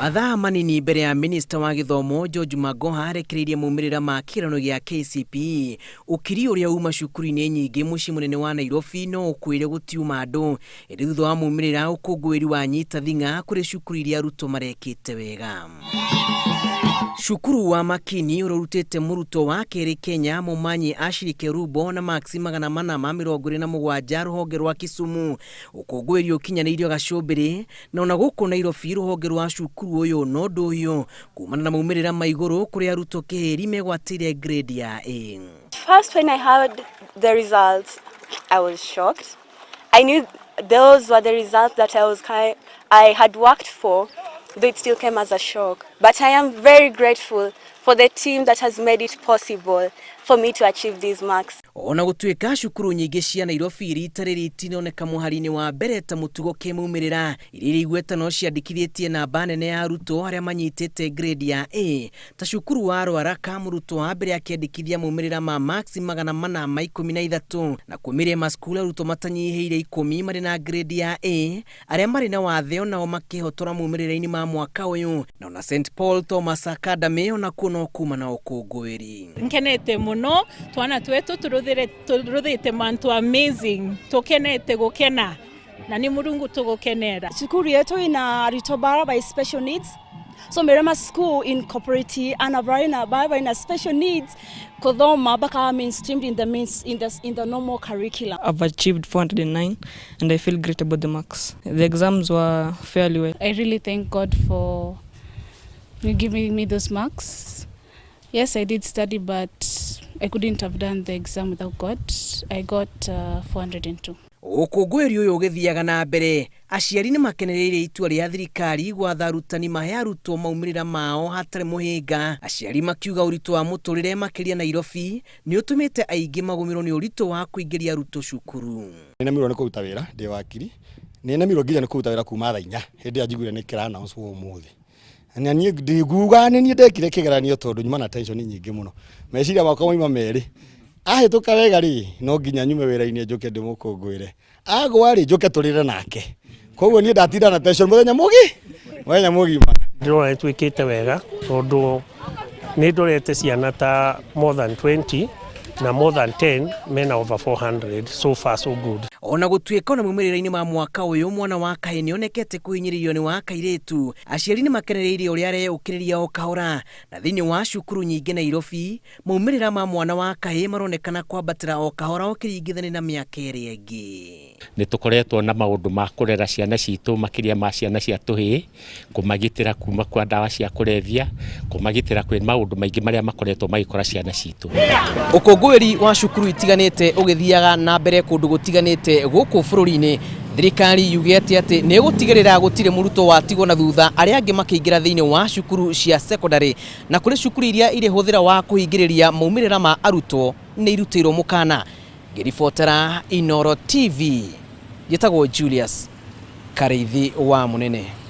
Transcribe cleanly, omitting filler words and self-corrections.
Mathaa manini mbere ya Minista wa Gĩthomo George Magoha arekereirie maumĩrĩra ma kĩgeranio gĩa KCPE, ũkiri ũrĩa uma cukuru-inĩ nyingĩ mũciĩ mũnene wa Nairobi no ũkwĩre gũtiuma andũ ĩrĩ thutha wa maumĩrĩra ũkũngũĩri wa nyita thing'a kũrĩ cukuru iria arutwo marekĩte wega. Cukuru wa Makini ũrutĩte mũrutwo wa kerĩ Kenya Momanyi Ashirike Rubo na maksi 427 rũhonge rwa Kisumu, ũkũngũĩri ũkinyanĩirio Gacumbĩrĩ na ona gũkũ Nairobi rũhonge rwa cukuru ũyũ no ndũhiũ kumana na maumĩrĩra ma igũrũ kũrĩ arutwo kĩhĩri megwatĩire grade ya A. First, when I heard the results, I was shocked. I knew those were the results that I had worked for, though it still came as a shock. But I am very grateful for the team that has made it possible for me to achieve these marks. Ona gũtuĩka cukuru nyingĩ cia Nairobi rita rĩrĩ itinoneka mũhari-inĩ wa mbere ta mũtugo kĩmaumĩrĩra, iria igweta no ciandĩkithĩtie namba nene ya arutwo arĩa manyitĩte grade ya A, ta cukuru wa Rwaraka mũrutwo wa mbere akĩandĩkithia maumĩrĩra ma maksi 413 na kwĩmĩrĩra maskulu arutwo matanyihĩire 10 marĩ na grade ya A, arĩa marĩ na wathe onao makĩhotora maumĩrĩra-inĩ ma mwaka ũyũ, na ona St Paul Thomas Academy ona kuo kuma na ũkũngũĩri. Nkenete mũno twana twetu turuthite mantu amazing, tukenete gukena na ni Murungu tugukenera. Cukuru yetu ina arutwo by special needs, so Mirema school incorporate and a special needs kuthoma baka mainstreamed in the normal curriculum. I've achieved 409 and I feel great about the marks. The exams were fairly well. I really thank God for giving me those marks. Yes, I did study, but I couldn't have done the exam without God. I got 402. Ũkũngũĩri ũyũ ũgĩthiaga na mbere, aciari nĩ makenereire itua rĩa thirikari gwatha arutani mahe arutwo maumĩrĩra mao hatarĩ mũhĩnga. Aciari makiuga ũritũ wa mũtũrĩre makĩria Nairobi nĩ ũtũmĩte aingĩ magũmĩrwo nĩ ũritũ wa kũingĩria arutwo cukuru. Nĩnemirwo nĩ kũruta wĩra ndĩ wakiri, nĩnemirwo nginya nĩ kũruta wĩra kuma thaa 4 hĩndĩ ya njiguire nĩ kĩra announce ũmũthĩ. Na niĩ ndiguga nĩ niĩ ndekire kĩgeranio tondũ nyuma na tension nyingĩ mũno. Meciria makwa moima merĩ. Ahĩtũka wega rĩ, no nginya nyume wĩra-inĩ njoke ndĩmũkũngũĩre. Agwa rĩ njoke tũrĩre nake. Koguo niĩ ndatinda na tension mũthenya mũgima. Ndĩrona twĩkĩte wega tondũ nĩ ndorete ciana ta more than 20 na more than 10 mena over 400, so far so good. Ona gũtuĩka na maumĩrĩra-inĩ ma mwaka ũyũ mwana wa kahĩ nĩ onekete kũhinyĩrĩrio nĩ wa kairĩtu, aciari nĩ makenereirie ũrĩa areũkĩrĩria o kahora, na thĩinĩ wa cukuru nyingĩ Nairobi maumĩrĩra ma mwana wa kahĩ maronekana kwambatĩra o kahora ũkĩringithania na mĩaka ĩrĩa ĩngĩ. Nĩ tũkoretwo na maũndũ ma kũrera ciana citũ makĩria ma ciana cia tũhĩĩ, kũmagitĩra kuma kwa ndawa cia kũrebia, kũmagitĩra kwĩ maũndũ maingĩ marĩa makoretwo magĩkora ciana citũ. Ũkũngũĩri wa cukuru itiganĩte ũgĩthiaga na mbere kũndũ gũtiganĩte gũkũ bũrũri-inĩ, thirikari yugĩte atĩ nĩ gũtigĩrĩra gũtirĩ mũrutwo watigwo na thutha arĩa angĩ makĩingĩra thĩinĩ wa cukuru cia secondary, na kũrĩ cukuru iria irĩ hũthĩra wa kũhingĩrĩria maumĩrĩra ma arutwo nĩ irutĩirwo mũkana. Ngĩribotera Inooro TV, gĩtagwo Julius Karĩithi wa Mũnene.